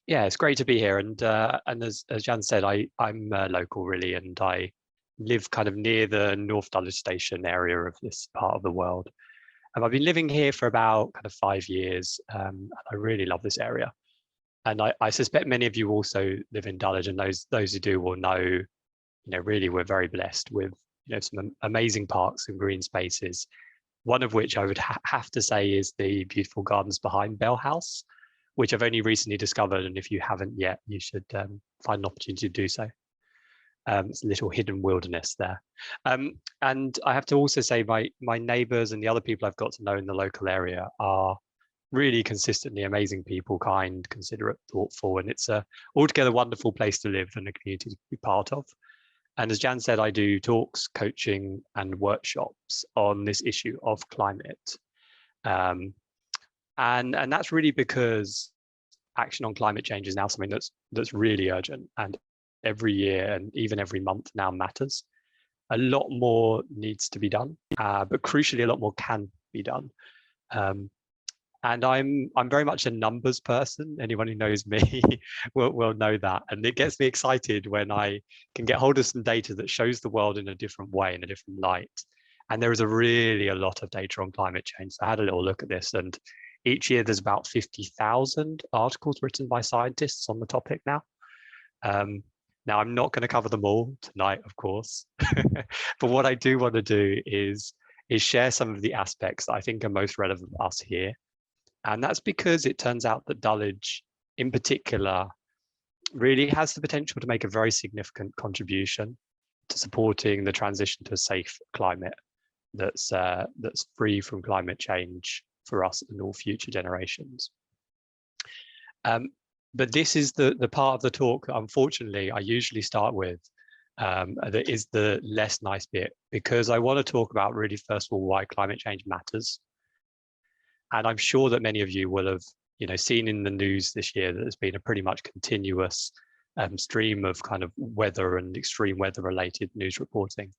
Yeah, it's great to be here. And as Jan said, I'm local really, and I live kind of near the North Dulwich station area of this part of the world. And I've been living here for about kind of 5 years. And I really love this area. And I suspect many of you also live in Dulwich, and those who do will know, really we're very blessed with, some amazing parks and green spaces. One of which I would have to say is the beautiful gardens behind Bell House, which I've only recently discovered. And if you haven't yet, you should find an opportunity to do so. It's a little hidden wilderness there. And I have to also say my neighbours and the other people I've got to know in the local area are really consistently amazing people, kind, considerate, thoughtful, and it's a altogether wonderful place to live and a community to be part of. And as Jan said, I do talks, coaching, and workshops on this issue of climate. And that's really because action on climate change is now something that's really urgent, and every year and even every month now matters. A lot more needs to be done, but crucially, a lot more can be done. And I'm very much a numbers person. Anyone who knows me will know that. And it gets me excited when I can get hold of some data that shows the world in a different way, in a different light. And there is a lot of data on climate change. So I had a little look at this, and each year there's about 50,000 articles written by scientists on the topic now. Now, I'm not going to cover them all tonight, of course. But what I do want to do is share some of the aspects that I think are most relevant to us here. And that's because it turns out that Dulwich, in particular, really has the potential to make a very significant contribution to supporting the transition to a safe climate that's free from climate change for us and all future generations. But this is the part of the talk that, unfortunately, I usually start with, that is the less nice bit, because I want to talk about really, first of all, why climate change matters. And I'm sure that many of you will have, seen in the news this year that there's been a pretty much continuous stream of kind of weather and extreme weather related news reporting.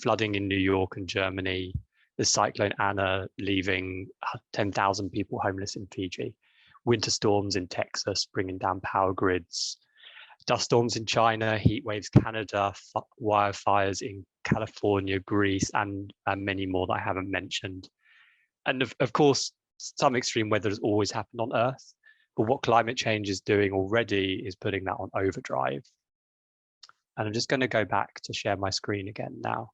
Flooding in New York and Germany, the cyclone Anna leaving 10,000 people homeless in Fiji, winter storms in Texas bringing down power grids, dust storms in China, heat waves Canada, wildfires in California, Greece, and many more that I haven't mentioned. And of course, some extreme weather has always happened on Earth, but what climate change is doing already is putting that on overdrive. And I'm just going to go back to share my screen again now,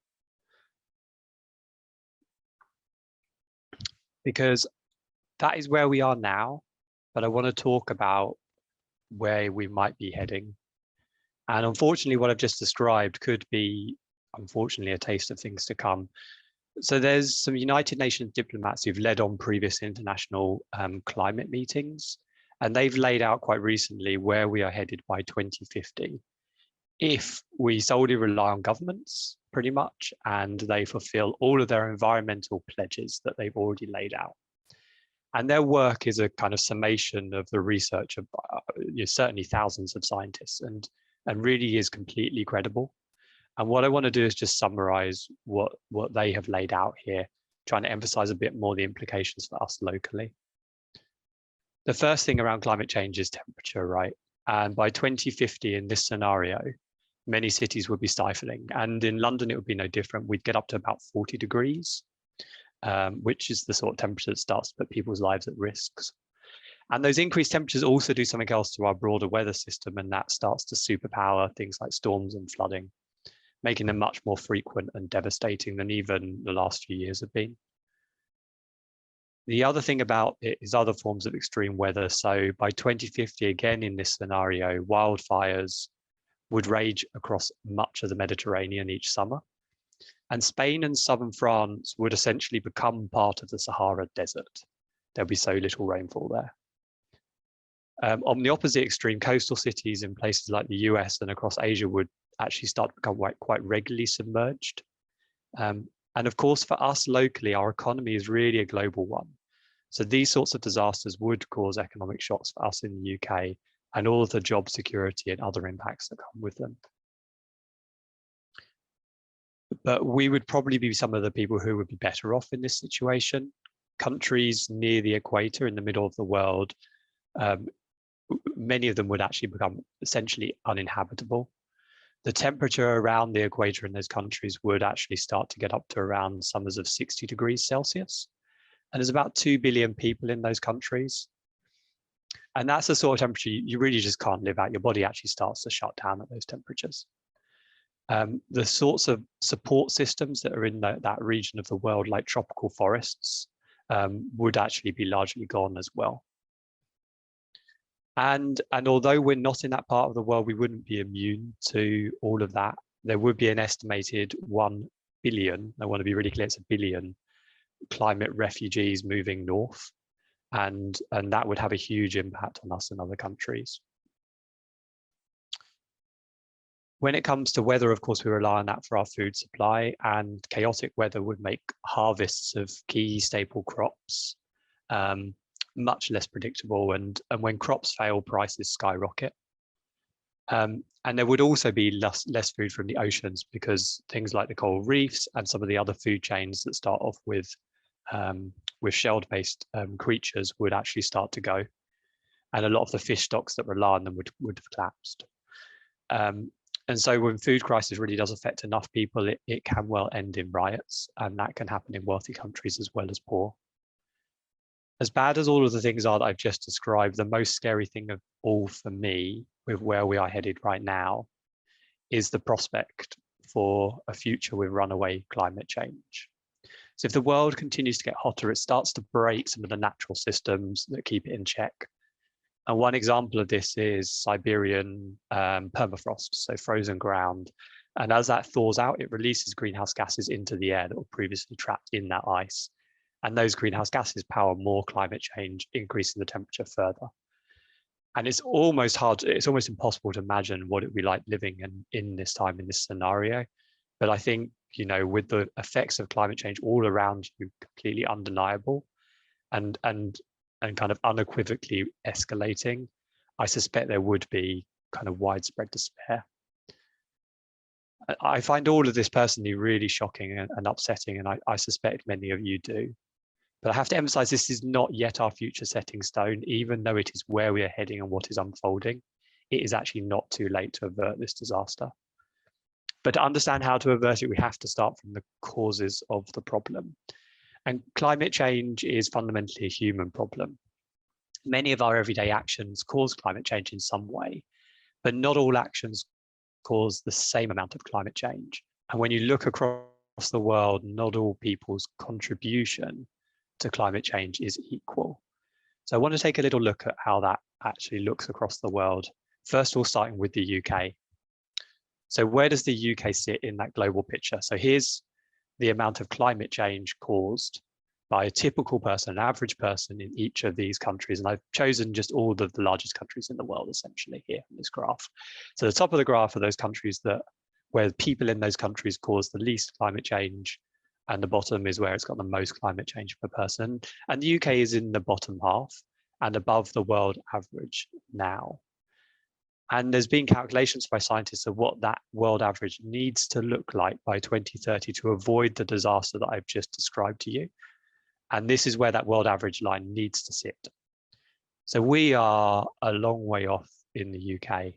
because that is where we are now, but I want to talk about where we might be heading. And unfortunately, what I've just described could be, unfortunately, a taste of things to come. So there's some United Nations diplomats who've led on previous international climate meetings, and they've laid out quite recently where we are headed by 2050 if we solely rely on governments, pretty much, and they fulfill all of their environmental pledges that they've already laid out. And their work is a kind of summation of the research of certainly thousands of scientists, and really is completely credible. And what I want to do is just summarize what they have laid out here, trying to emphasize a bit more the implications for us locally. The first thing around climate change is temperature, right? And by 2050, in this scenario, many cities would be stifling. And in London, it would be no different. We'd get up to about 40 degrees, which is the sort of temperature that starts to put people's lives at risks. And those increased temperatures also do something else to our broader weather system, and that starts to superpower things like storms and flooding, making them much more frequent and devastating than even the last few years have been. The other thing about it is other forms of extreme weather. So by 2050, again, in this scenario, wildfires would rage across much of the Mediterranean each summer. And Spain and southern France would essentially become part of the Sahara Desert. There'll be so little rainfall there. On the opposite extreme, coastal cities in places like the US and across Asia would actually start to become quite regularly submerged. And of course, for us locally, our economy is really a global one. So these sorts of disasters would cause economic shocks for us in the UK, and all of the job security and other impacts that come with them. But we would probably be some of the people who would be better off in this situation. Countries near the equator in the middle of the world many of them would actually become essentially uninhabitable. The temperature around the equator in those countries would actually start to get up to around summers of 60 degrees Celsius. And there's about 2 billion people in those countries. And that's the sort of temperature you really just can't live out. Your body actually starts to shut down at those temperatures. The sorts of support systems that are in that region of the world, like tropical forests, would actually be largely gone as well. And although we're not in that part of the world, we wouldn't be immune to all of that. There would be an estimated 1 billion, I want to be really clear, it's a billion, climate refugees moving north. And that would have a huge impact on us and other countries. When it comes to weather, of course, we rely on that for our food supply, and chaotic weather would make harvests of key staple crops much less predictable. And when crops fail, prices skyrocket. And there would also be less food from the oceans, because things like the coral reefs and some of the other food chains that start off with shell-based creatures would actually start to go. And a lot of the fish stocks that rely on them would have collapsed. And so when food crisis really does affect enough people, it can well end in riots, and that can happen in wealthy countries as well as poor. As bad as all of the things are that I've just described, the most scary thing of all for me with where we are headed right now is the prospect for a future with runaway climate change. So if the world continues to get hotter, it starts to break some of the natural systems that keep it in check. And one example of this is Siberian permafrost, so frozen ground. And as that thaws out, it releases greenhouse gases into the air that were previously trapped in that ice. And those greenhouse gases power more climate change, increasing the temperature further. And it's almost impossible to imagine what it would be like living in this time, in this scenario. But I think, with the effects of climate change all around you, completely undeniable and kind of unequivocally escalating, I suspect there would be kind of widespread despair. I find all of this personally really shocking and upsetting, and I suspect many of you do. But I have to emphasize, this is not yet our future setting stone, even though it is where we are heading and what is unfolding. It is actually not too late to avert this disaster. But to understand how to avert it, we have to start from the causes of the problem. And climate change is fundamentally a human problem. Many of our everyday actions cause climate change in some way, but not all actions cause the same amount of climate change. And when you look across the world, not all people's contribution to climate change is equal. So I want to take a little look at how that actually looks across the world. First of all, starting with the UK. So where does the UK sit in that global picture? So here's the amount of climate change caused by a typical person, an average person in each of these countries. And I've chosen just all of the largest countries in the world, essentially, here in this graph. So the top of the graph are those countries where people in those countries cause the least climate change, and the bottom is where it's got the most climate change per person. And the UK is in the bottom half and above the world average now. And there's been calculations by scientists of what that world average needs to look like by 2030 to avoid the disaster that I've just described to you. And this is where that world average line needs to sit. So we are a long way off in the UK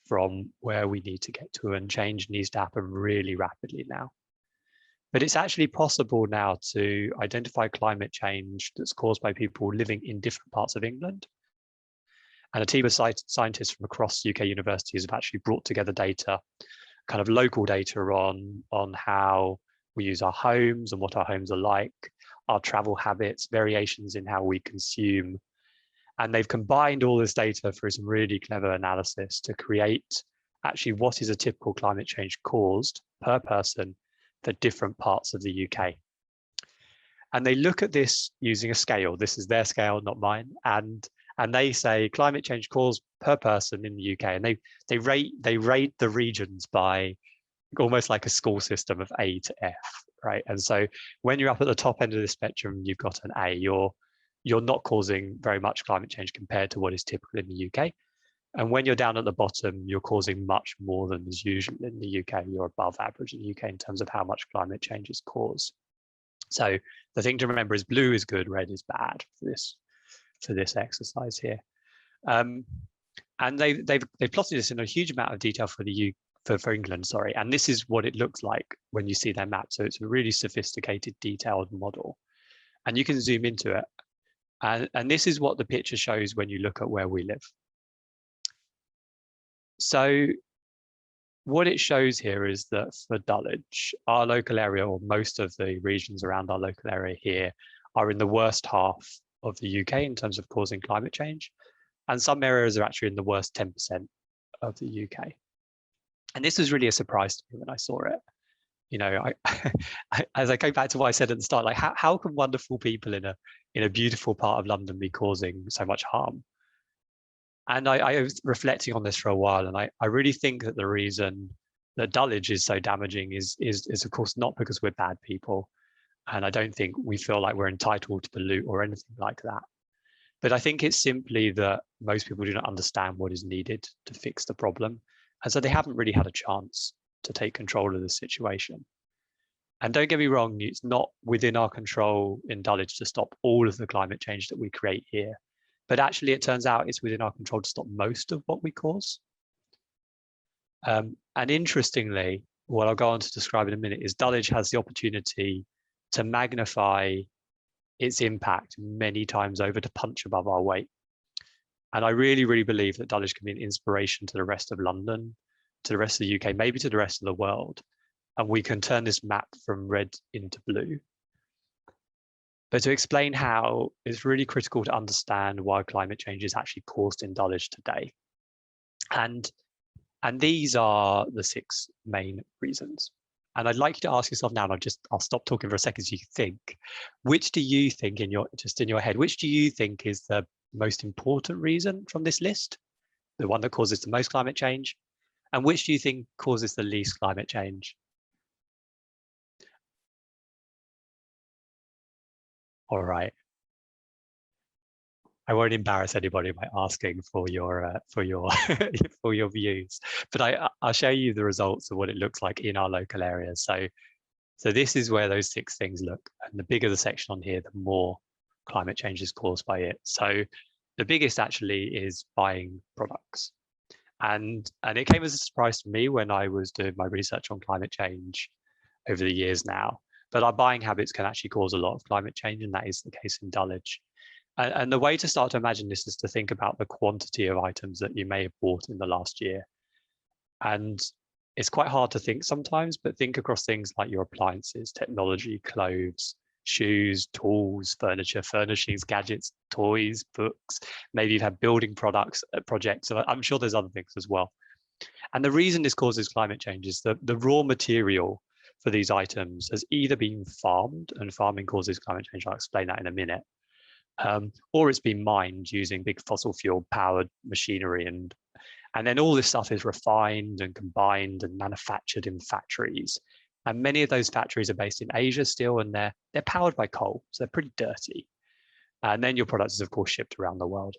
from where we need to get to, and change needs to happen really rapidly now. But it's actually possible now to identify climate change that's caused by people living in different parts of England. And a team of scientists from across UK universities have actually brought together data, kind of local data on how we use our homes and what our homes are like, our travel habits, variations in how we consume. And they've combined all this data for some really clever analysis to create actually what is a typical climate change caused per person for different parts of the UK. And they look at this using a scale. This is their scale, not mine. And they say climate change caused per person in the UK. And they rate the regions by almost like a school system of A to F, right? And so when you're up at the top end of the spectrum, you've got an A. You're not causing very much climate change compared to what is typical in the UK. And when you're down at the bottom, you're causing much more than is usual in the UK. You're above average in the UK in terms of how much climate change is caused. So the thing to remember is blue is good, red is bad for this exercise here. And they've plotted this in a huge amount of detail for for England, sorry. And this is what it looks like when you see their map. So it's a really sophisticated, detailed model. And you can zoom into it. And this is what the picture shows when you look at where we live. So what it shows here is that for Dulwich, our local area, or most of the regions around our local area here, are in the worst half of the UK in terms of causing climate change. And some areas are actually in the worst 10% of the UK. And this was really a surprise to me when I saw it. You know, as I go back to what I said at the start, like how can wonderful people in a beautiful part of London be causing so much harm? And I was reflecting on this for a while, and I really think that the reason that Dulwich is so damaging is of course not because we're bad people, and I don't think we feel like we're entitled to pollute or anything like that. But I think it's simply that most people do not understand what is needed to fix the problem, and so they haven't really had a chance to take control of the situation. And don't get me wrong, it's not within our control in Dulwich to stop all of the climate change that we create here. But actually, it turns out it's within our control to stop most of what we cause. And interestingly, what I'll go on to describe in a minute is Dulwich has the opportunity to magnify its impact many times over, to punch above our weight. And I really, really believe that Dulwich can be an inspiration to the rest of London, to the rest of the UK, maybe to the rest of the world. And we can turn this map from red into blue. But to explain how, it's really critical to understand why climate change is actually caused in Dulwich today. And these are the 6 main reasons. And I'd like you to ask yourself now, and I'll stop talking for a second so you can think, which do you think in your head, which do you think is the most important reason from this list? The one that causes the most climate change? And which do you think causes the least climate change? All right. I won't embarrass anybody by asking for your for your views, but I'll show you the results of what it looks like in our local area. So this is where those 6 things look, and the bigger the section on here, the more climate change is caused by it. So the biggest actually is buying products, and it came as a surprise to me when I was doing my research on climate change over the years now. But our buying habits can actually cause a lot of climate change, and that is the case in Dulwich. And the way to start to imagine this is to think about the quantity of items that you may have bought in the last year. And it's quite hard to think sometimes, but think across things like your appliances, technology, clothes, shoes, tools, furniture, furnishings, gadgets, toys, books. Maybe you've had building projects, and I'm sure there's other things as well. And the reason this causes climate change is that the raw material for these items has either been farmed, and farming causes climate change. I'll explain that in a minute. Or it's been mined using big fossil fuel powered machinery, and then all this stuff is refined and combined and manufactured in factories. And many of those factories are based in Asia still, and they're powered by coal, so they're pretty dirty. And then your product is of course shipped around the world.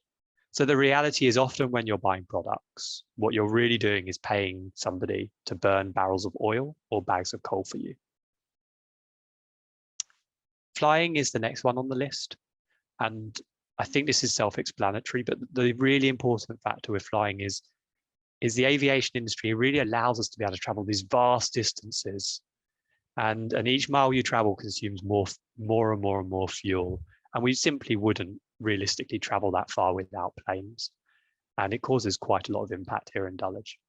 So the reality is, often when you're buying products, what you're really doing is paying somebody to burn barrels of oil or bags of coal for you. Flying is the next one on the list. And I think this is self-explanatory, but the really important factor with flying is the aviation industry really allows us to be able to travel these vast distances. And each mile you travel consumes more and more fuel. And we simply wouldn't realistically travel that far without planes. And it causes quite a lot of impact here in Dulwich.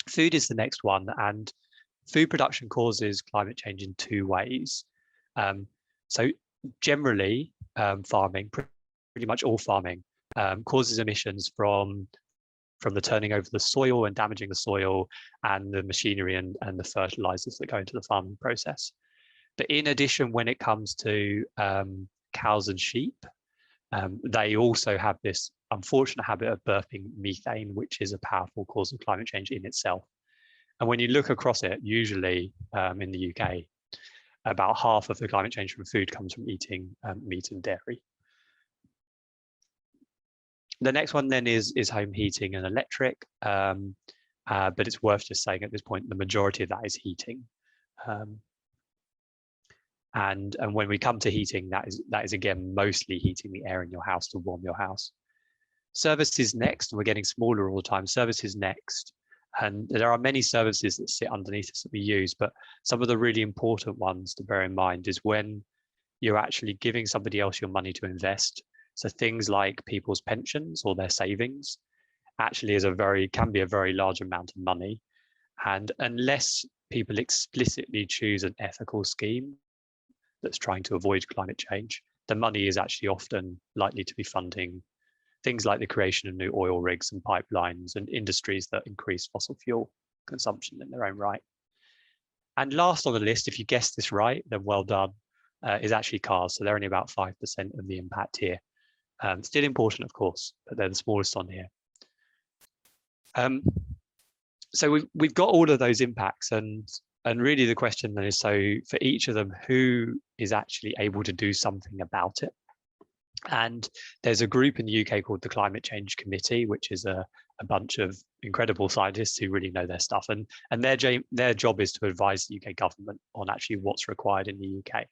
Food is the next one, and food production causes climate change in 2 ways. So generally, farming, pretty much all farming, causes emissions from the turning over the soil and damaging the soil, and the machinery and the fertilizers that go into the farming process. But in addition, when it comes to cows and sheep, they also have this unfortunate habit of burping methane, which is a powerful cause of climate change in itself. And when you look across it, usually in the UK, about half of the climate change from food comes from eating meat and dairy. The next one then is home heating and electric, but it's worth just saying at this point, the majority of that is heating. And when we come to heating, that is again mostly heating the air in your house to warm your house. Services next, and we're getting smaller all the time. Services next. And there are many services that sit underneath us that we use, but some of the really important ones to bear in mind is when you're actually giving somebody else your money to invest. So things like people's pensions or their savings actually can be a very large amount of money. And unless people explicitly choose an ethical scheme that's trying to avoid climate change, the money is actually often likely to be funding things like the creation of new oil rigs and pipelines and industries that increase fossil fuel consumption in their own right. And last on the list, if you guessed this right, then well done, is actually cars. So they're only about 5% of the impact here. Still important, of course, but they're the smallest on here. So we've got all of those impacts, and really the question then is, so for each of them, who is actually able to do something about it? And there's a group in the UK called the Climate Change Committee, which is a bunch of incredible scientists who really know their stuff. And their job is to advise the UK government on actually what's required in the UK.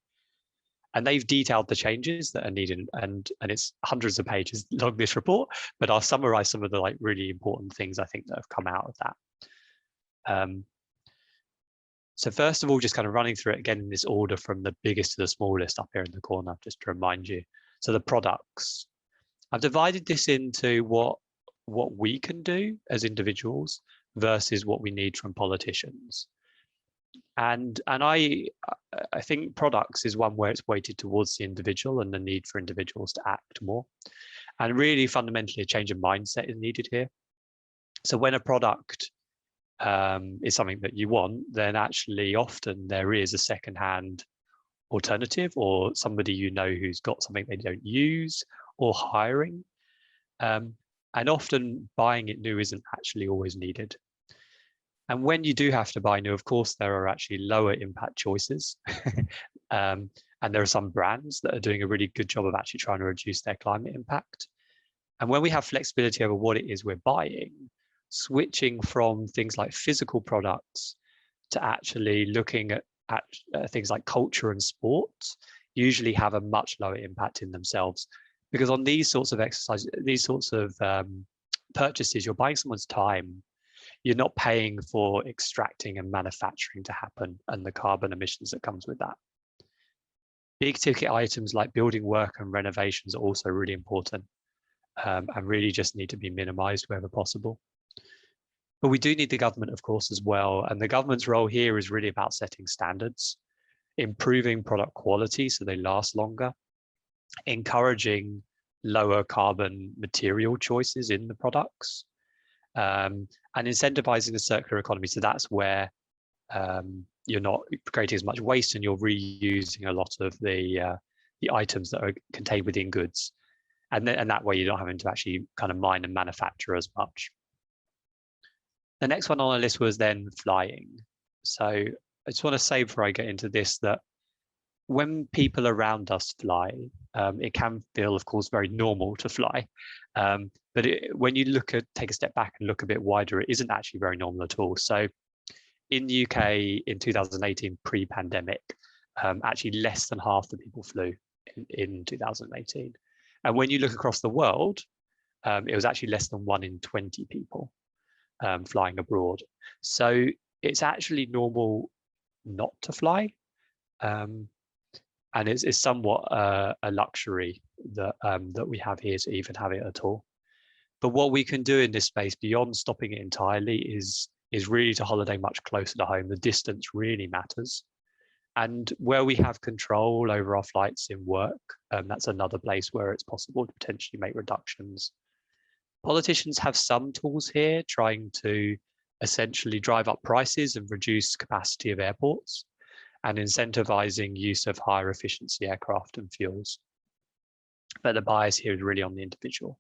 And they've detailed the changes that are needed, and it's hundreds of pages long, this report, but I'll summarize some of the really important things I think that have come out of that. So first of all, just kind of running through it again in this order from the biggest to the smallest up here in the corner, just to remind you. So the products. I've divided this into what we can do as individuals versus what we need from politicians. And I think products is one where it's weighted towards the individual and the need for individuals to act more. And really fundamentally a change of mindset is needed here. So when a product is something that you want, then actually often there is a secondhand alternative or somebody who's got something they don't use, or hiring. And often buying it new isn't actually always needed. And when you do have to buy new, of course, there are actually lower impact choices. And there are some brands that are doing a really good job of actually trying to reduce their climate impact. And when we have flexibility over what it is we're buying, switching from things like physical products to actually looking at things like culture and sport usually have a much lower impact in themselves, because on these sorts of exercises, these sorts of purchases, you're buying someone's time. You're not paying for extracting and manufacturing to happen and the carbon emissions that comes with that. Big ticket items like building work and renovations are also really important, and really just need to be minimized wherever possible. But we do need the government, of course, as well. And the government's role here is really about setting standards, improving product quality so they last longer, encouraging lower carbon material choices in the products, and incentivizing the circular economy. So that's where you're not creating as much waste and you're reusing a lot of the items that are contained within goods. And that way you're not having to actually kind of mine and manufacture as much. The next one on the list was then flying. So I just want to say before I get into this that when people around us fly, it can feel, of course, very normal to fly. But when you take a step back and look a bit wider, it isn't actually very normal at all. So in the UK in 2018, pre-pandemic, actually less than half the people flew in 2018. And when you look across the world, it was actually less than 1 in 20 people flying abroad. So it's actually normal not to fly. And it's somewhat a luxury that we have here to even have it at all. But what we can do in this space beyond stopping it entirely is really to holiday much closer to home. The distance really matters. And where we have control over our flights in work, that's another place where it's possible to potentially make reductions. Politicians have some tools here trying to essentially drive up prices and reduce capacity of airports, and incentivizing use of higher efficiency aircraft and fuels. But the bias here is really on the individual.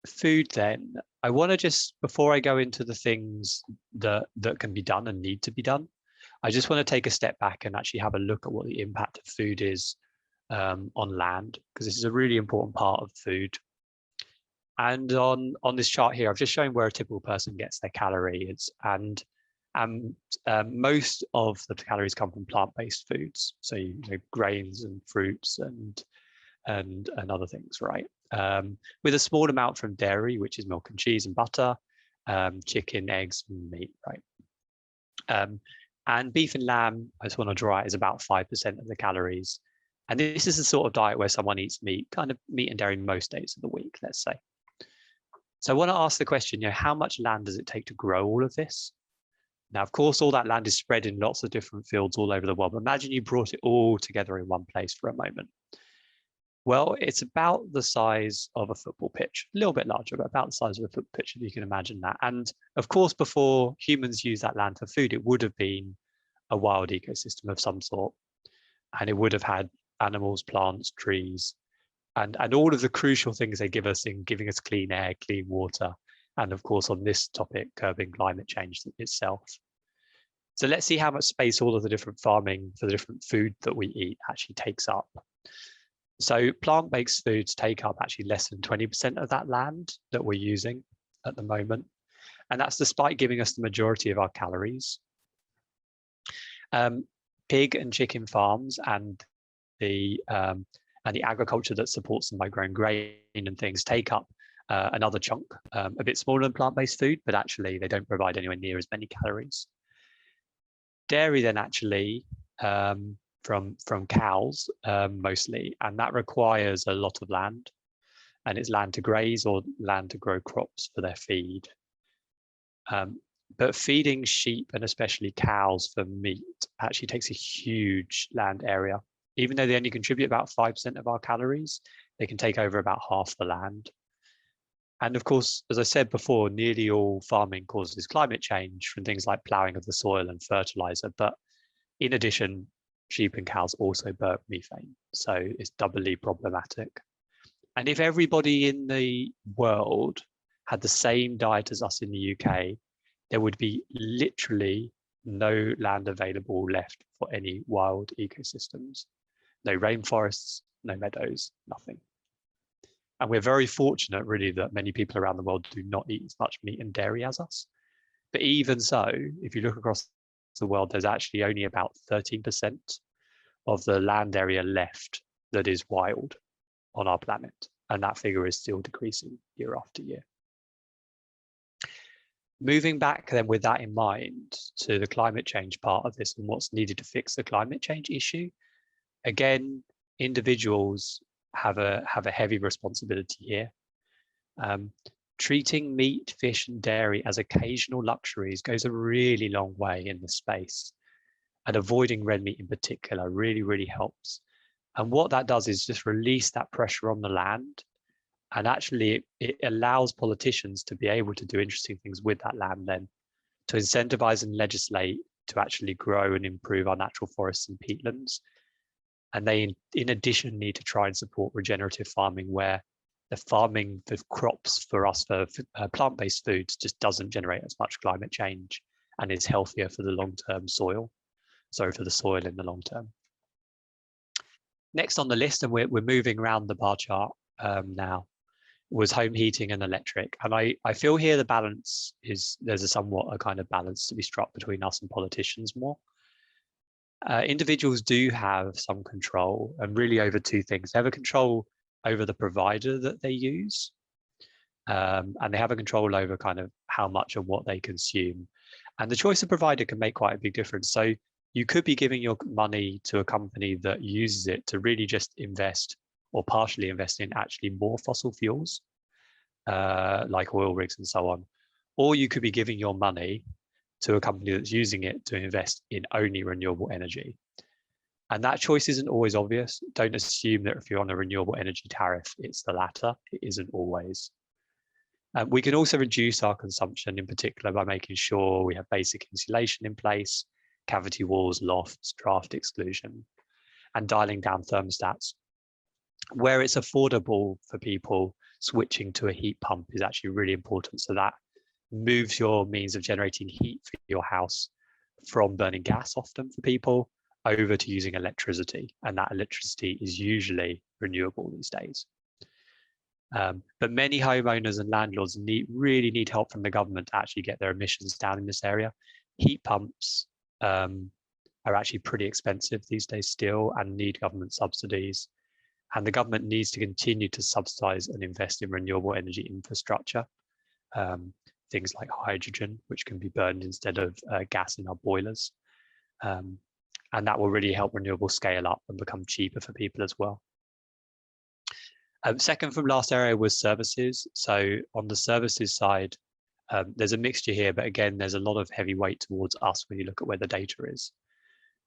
Food then, I want to just, before I go into the things that can be done and need to be done, I just want to take a step back and actually have a look at what the impact of food is on land, because this is a really important part of food. And on this chart here, I've just shown where a typical person gets their calories, and most of the calories come from plant-based foods, so grains and fruits and other things, right? with a small amount from dairy, which is milk and cheese and butter, chicken, eggs, and meat, right? And beef and lamb, I just want to draw it, is about 5% of the calories. And this is the sort of diet where someone eats meat, kind of meat and dairy most days of the week, let's say. So I want to ask the question, how much land does it take to grow all of this? Now, of course, all that land is spread in lots of different fields all over the world. But imagine you brought it all together in one place for a moment. Well, it's about the size of a football pitch, a little bit larger, but about the size of a football pitch, if you can imagine that. And of course, before humans used that land for food, it would have been a wild ecosystem of some sort. And it would have had animals, plants, trees, and all of the crucial things they give us in giving us clean air, clean water, and of course, on this topic, curbing climate change itself. So let's see how much space all of the different farming for the different food that we eat actually takes up. So plant-based foods take up actually less than 20% of that land that we're using at the moment. And that's despite giving us the majority of our calories. Pig and chicken farms and the agriculture that supports them by growing grain and things take up another chunk, a bit smaller than plant-based food, but actually they don't provide anywhere near as many calories. Dairy then actually from cows mostly, and that requires a lot of land, and it's land to graze or land to grow crops for their feed. But feeding sheep and especially cows for meat actually takes a huge land area. Even though they only contribute about 5% of our calories, they can take over about half the land. And of course, as I said before, nearly all farming causes climate change from things like ploughing of the soil and fertilizer. But in addition, sheep and cows also burp methane. So it's doubly problematic. And if everybody in the world had the same diet as us in the UK, there would be literally no land available left for any wild ecosystems. No rainforests, no meadows, nothing. And we're very fortunate, really, that many people around the world do not eat as much meat and dairy as us. But even so, if you look across the world, there's actually only about 13% of the land area left that is wild on our planet. And that figure is still decreasing year after year. Moving back then with that in mind to the climate change part of this and what's needed to fix the climate change issue, again, individuals have a heavy responsibility here. Treating meat, fish, and dairy as occasional luxuries goes a really long way in this space. And avoiding red meat in particular really, really helps. And what that does is just release that pressure on the land. And actually, it allows politicians to be able to do interesting things with that land then, to incentivize and legislate to actually grow and improve our natural forests and peatlands. And they, in addition, need to try and support regenerative farming, where the farming for crops for us for plant-based foods just doesn't generate as much climate change and is healthier for the long-term soil. Sorry, for the soil in the long term. Next on the list, and we're moving around the bar chart now, was home heating and electric. And I feel here the balance is, there's a somewhat a kind of balance to be struck between us and politicians more. Individuals do have some control, and really over two things. They have a control over the provider that they use, and they have a control over kind of how much and what they consume. And the choice of provider can make quite a big difference. So you could be giving your money to a company that uses it to really just invest or partially invest in actually more fossil fuels, like oil rigs and so on. Or you could be giving your money to a company that's using it to invest in only renewable energy. And that choice isn't always obvious. Don't assume that if you're on a renewable energy tariff, it's the latter. It isn't always. We can also reduce our consumption, in particular by making sure we have basic insulation in place, cavity walls, lofts, draft exclusion, and dialing down thermostats. Where it's affordable for people, switching to a heat pump is actually really important. So that moves your means of generating heat for your house from burning gas often for people over to using electricity. And that electricity is usually renewable these days. But many homeowners and landlords really need help from the government to actually get their emissions down in this area. Heat pumps are actually pretty expensive these days still and need government subsidies. And the government needs to continue to subsidise and invest in renewable energy infrastructure, things like hydrogen, which can be burned instead of gas in our boilers. And that will really help renewables scale up and become cheaper for people as well. Second from last area was services. So on the services side, there's a mixture here, but again, there's a lot of heavy weight towards us when you look at where the data is.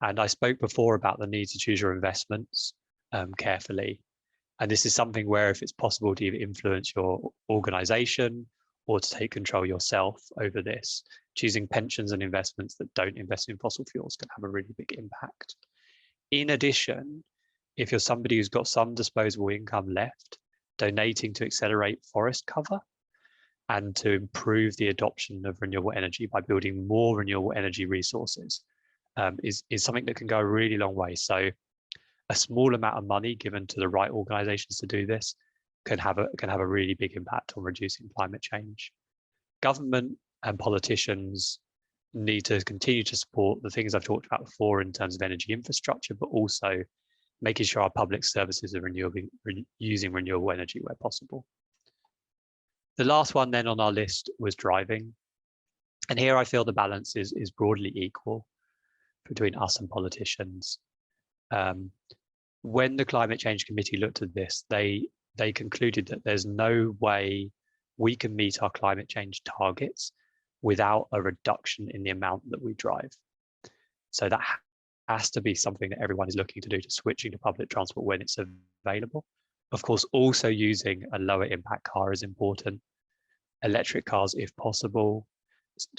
And I spoke before about the need to choose your investments carefully. And this is something where if it's possible to either influence your organization or to take control yourself over this, choosing pensions and investments that don't invest in fossil fuels can have a really big impact. In addition, if you're somebody who's got some disposable income left, donating to accelerate forest cover and to improve the adoption of renewable energy by building more renewable energy resources is something that can go a really long way. So a small amount of money given to the right organizations to do this can have a really big impact on reducing climate change. Government and politicians need to continue to support the things I've talked about before in terms of energy infrastructure, but also making sure our public services are using renewable energy where possible. The last one then on our list was driving. And here I feel the balance is broadly equal between us and politicians. When the Climate Change Committee looked at this, they concluded that there's no way we can meet our climate change targets without a reduction in the amount that we drive. So that has to be something that everyone is looking to do, to switching to public transport when it's available. Of course, also using a lower impact car is important. Electric cars, if possible.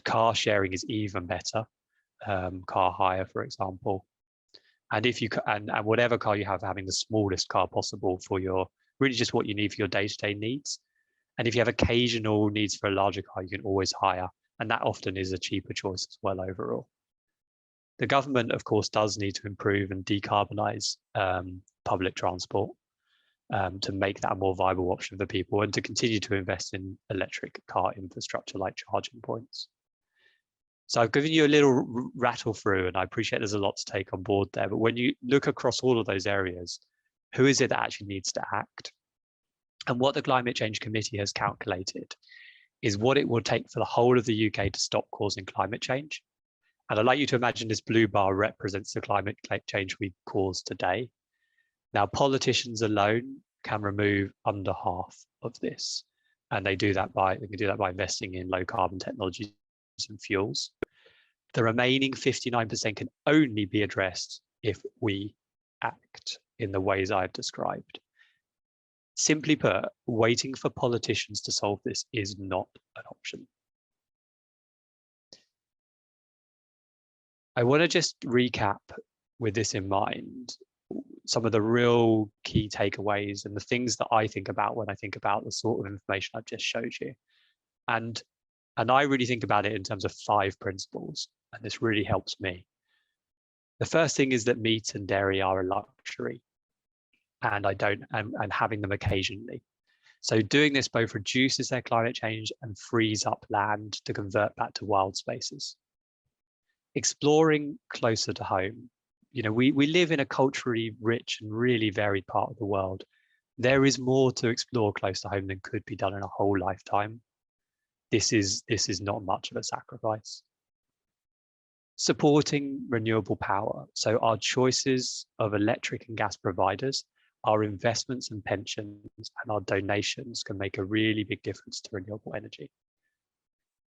Car sharing is even better. Car hire, for example. And if you and whatever car you have, having the smallest car possible for your really just what you need for your day-to-day needs. And if you have occasional needs for a larger car, you can always hire, and that often is a cheaper choice as well overall. The government, of course, does need to improve and decarbonize public transport to make that a more viable option for people, and to continue to invest in electric car infrastructure like charging points. So I've given you a little rattle through, and I appreciate there's a lot to take on board there, but when you look across all of those areas, who is it that actually needs to act? And what the Climate Change Committee has calculated is what it will take for the whole of the UK to stop causing climate change. And I'd like you to imagine this blue bar represents the climate change we've caused today. Now, politicians alone can remove under half of this, and they can do that by investing in low carbon technologies and fuels. The remaining 59% can only be addressed if we act in the ways I've described. Simply put, waiting for politicians to solve this is not an option. I want to just recap with this in mind some of the real key takeaways and the things that I think about when I think about the sort of information I've just showed you. And I really think about it in terms of 5 principles, and this really helps me. The first thing is that meat and dairy are a luxury, and and having them occasionally. So doing this both reduces their climate change and frees up land to convert back to wild spaces. Exploring closer to home. You know, we live in a culturally rich and really varied part of the world. There is more to explore close to home than could be done in a whole lifetime. This is not much of a sacrifice. Supporting renewable power. So our choices of electric and gas providers, our investments and pensions, and our donations can make a really big difference to renewable energy.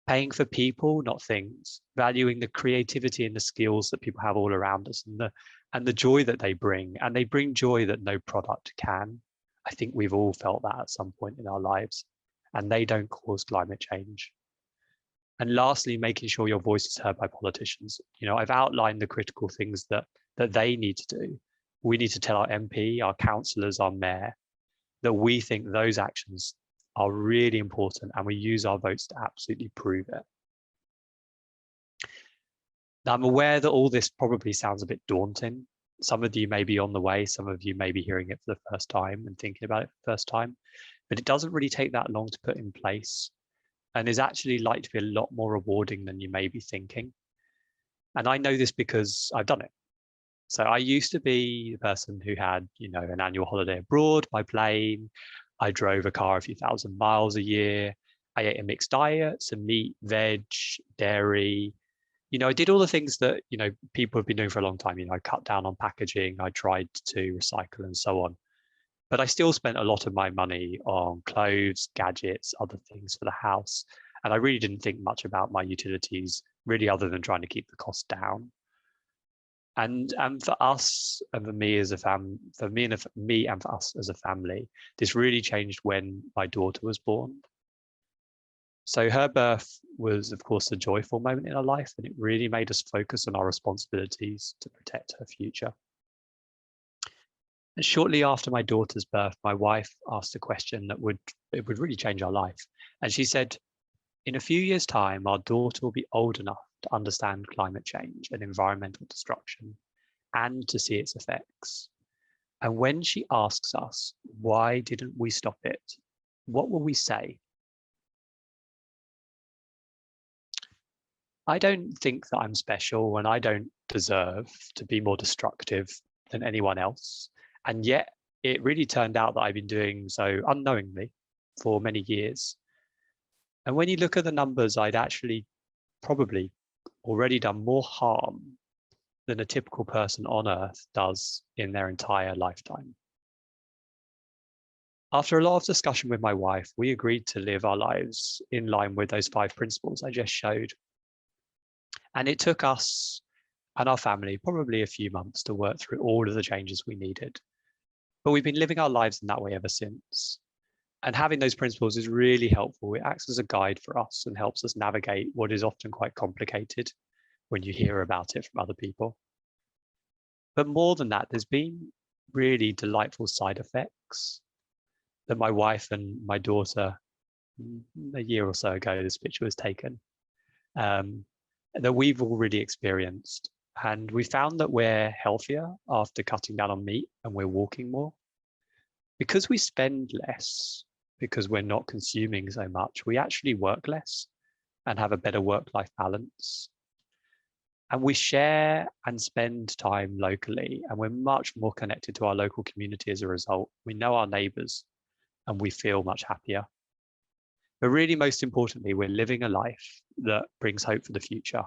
Paying for people, not things. Valuing the creativity and the skills that people have all around us, and the joy that they bring. And they bring joy that no product can. I think we've all felt that at some point in our lives. And they don't cause climate change. And lastly, making sure your voice is heard by politicians. You know, I've outlined the critical things that they need to do. We need to tell our MP, our councillors, our mayor, that we think those actions are really important, and we use our votes to absolutely prove it. Now, I'm aware that all this probably sounds a bit daunting. Some of you may be on the way, some of you may be hearing it for the first time and thinking about it for the first time, but it doesn't really take that long to put in place, and is actually like to be a lot more rewarding than you may be thinking. And I know this because I've done it. So I used to be the person who had, an annual holiday abroad by plane. I drove a car a few thousand miles a year. I ate a mixed diet, some meat, veg, dairy. I did all the things that, people have been doing for a long time. I cut down on packaging. I tried to recycle and so on. But I still spent a lot of my money on clothes, gadgets, other things for the house. And I really didn't think much about my utilities, really, other than trying to keep the cost down. And for us and for me as a me and for us as a family, this really changed when my daughter was born. So her birth was, of course, a joyful moment in her life, and it really made us focus on our responsibilities to protect her future. And shortly after my daughter's birth, my wife asked a question that would really change our life. And she said, in a few years' time, our daughter will be old enough to understand climate change and environmental destruction and to see its effects. And when she asks us, why didn't we stop it? What will we say? I don't think that I'm special and I don't deserve to be more destructive than anyone else. And yet it really turned out that I've been doing so unknowingly for many years. And when you look at the numbers, I'd actually probably already done more harm than a typical person on Earth does in their entire lifetime. After a lot of discussion with my wife, we agreed to live our lives in line with those 5 principles I just showed. And it took us and our family probably a few months to work through all of the changes we needed. But we've been living our lives in that way ever since. And having those principles is really helpful. It acts as a guide for us and helps us navigate what is often quite complicated when you hear about it from other people. But more than that, there's been really delightful side effects that my wife and my daughter, a year or so ago, this picture was taken, that we've already experienced. And we found that we're healthier after cutting down on meat and we're walking more. Because we spend less, because we're not consuming so much, we actually work less and have a better work-life balance. And we share and spend time locally, and we're much more connected to our local community as a result. We know our neighbours and we feel much happier. But really, most importantly, we're living a life that brings hope for the future,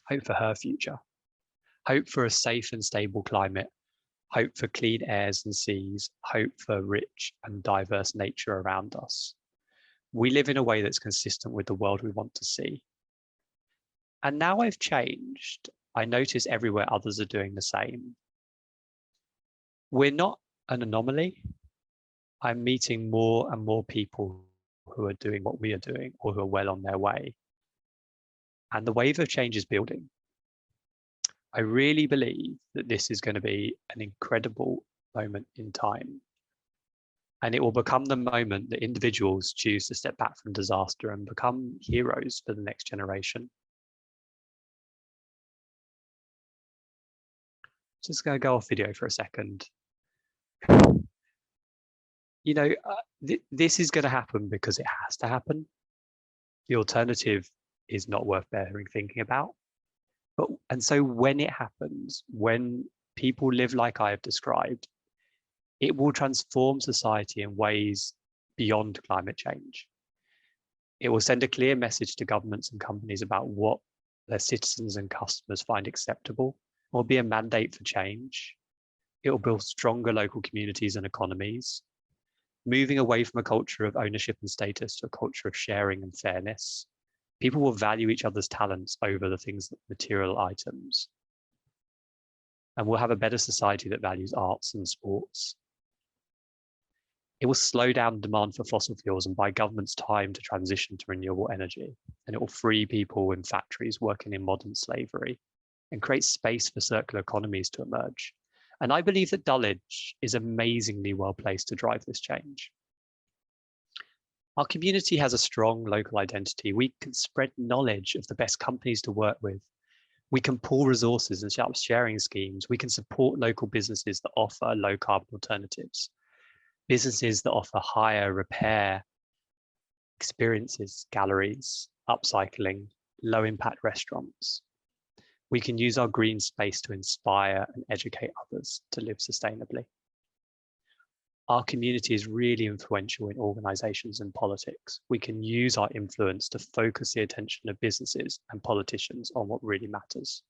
hope for her future, hope for a safe and stable climate, hope for clean airs and seas, hope for rich and diverse nature around us. We live in a way that's consistent with the world we want to see. And now I've changed. I notice everywhere others are doing the same. We're not an anomaly. I'm meeting more and more people who are doing what we are doing or who are well on their way. And the wave of change is building. I really believe that this is going to be an incredible moment in time. And it will become the moment that individuals choose to step back from disaster and become heroes for the next generation. Just going to go off video for a second. This is going to happen because it has to happen. The alternative is not worth bearing thinking about. And so when it happens, when people live like I have described, it will transform society in ways beyond climate change. It will send a clear message to governments and companies about what their citizens and customers find acceptable. It will be a mandate for change. It will build stronger local communities and economies, moving away from a culture of ownership and status to a culture of sharing and fairness. People will value each other's talents over the things that material items. And we'll have a better society that values arts and sports. It will slow down demand for fossil fuels and buy governments time to transition to renewable energy. And it will free people in factories working in modern slavery and create space for circular economies to emerge. And I believe that Dulwich is amazingly well placed to drive this change. Our community has a strong local identity. We can spread knowledge of the best companies to work with. We can pool resources and set up sharing schemes. We can support local businesses that offer low carbon alternatives, businesses that offer hire, repair, experiences, galleries, upcycling, low impact restaurants. We can use our green space to inspire and educate others to live sustainably. Our community is really influential in organizations and politics. We can use our influence to focus the attention of businesses and politicians on what really matters.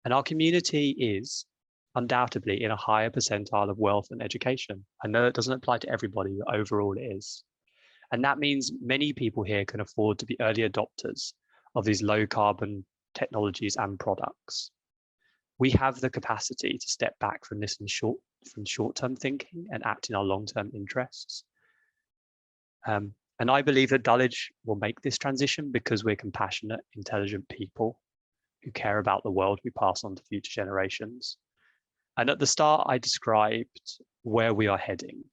And our community is undoubtedly in a higher percentile of wealth and education. I know it doesn't apply to everybody, but overall it is. And that means many people here can afford to be early adopters of these low carbon technologies and products. We have the capacity to step back from this from short-term thinking and act in our long-term interests. And I believe that Dulwich will make this transition because we're compassionate, intelligent people who care about the world we pass on to future generations. And at the start, I described where we are heading,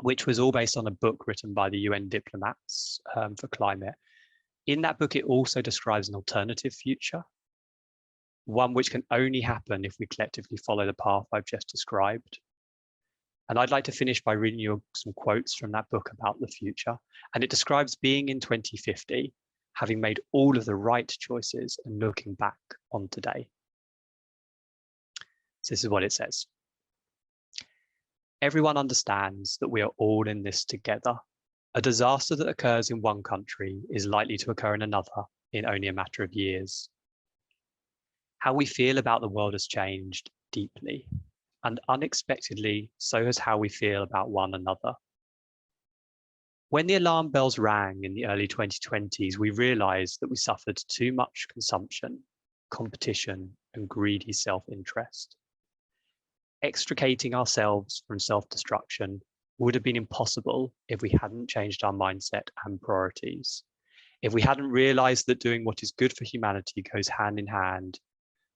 which was all based on a book written by the UN diplomats for climate. In that book, it also describes an alternative future, one which can only happen if we collectively follow the path I've just described. And I'd like to finish by reading you some quotes from that book about the future. And it describes being in 2050, having made all of the right choices and looking back on today. So this is what it says. Everyone understands that we are all in this together. A disaster that occurs in one country is likely to occur in another in only a matter of years. How we feel about the world has changed deeply, and unexpectedly, so has how we feel about one another. When the alarm bells rang in the early 2020s, we realized that we suffered too much consumption, competition, and greedy self-interest. Extricating ourselves from self-destruction would have been impossible if we hadn't changed our mindset and priorities. If we hadn't realized that doing what is good for humanity goes hand in hand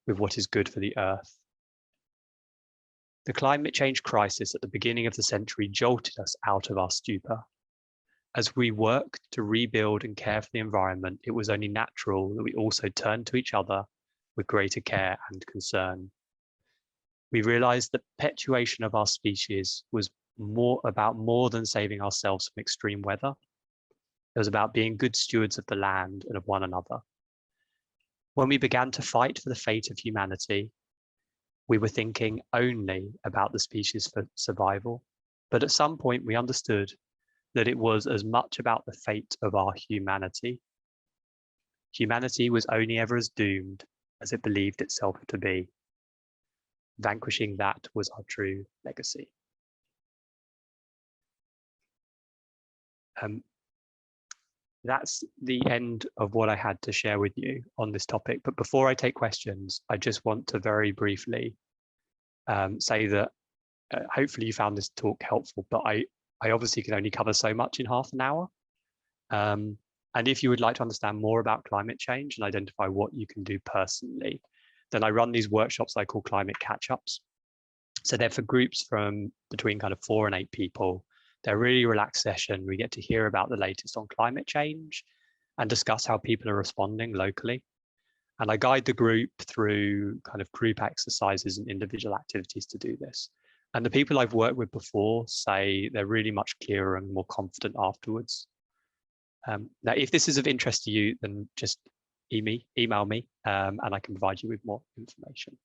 with what is good for the earth. The climate change crisis at the beginning of the century jolted us out of our stupor. As we worked to rebuild and care for the environment, it was only natural that we also turned to each other with greater care and concern. We realized that perpetuation of our species was about more than saving ourselves from extreme weather. It was about being good stewards of the land and of one another. When we began to fight for the fate of humanity, we were thinking only about the species' survival. But at some point we understood that it was as much about the fate of our humanity. Humanity was only ever as doomed as it believed itself to be. Vanquishing that was our true legacy. That's the end of what I had to share with you on this topic. But before I take questions, I just want to very briefly say that hopefully you found this talk helpful, but I obviously can only cover so much in half an hour. And if you would like to understand more about climate change and identify what you can do personally, then I run these workshops I call climate catch-ups. So they're for groups from between kind of 4 and 8 people. They're a really relaxed session. We get to hear about the latest on climate change and discuss how people are responding locally. And I guide the group through kind of group exercises and individual activities to do this. And the people I've worked with before say they're really much clearer and more confident afterwards. Now, if this is of interest to you, then just email me and I can provide you with more information.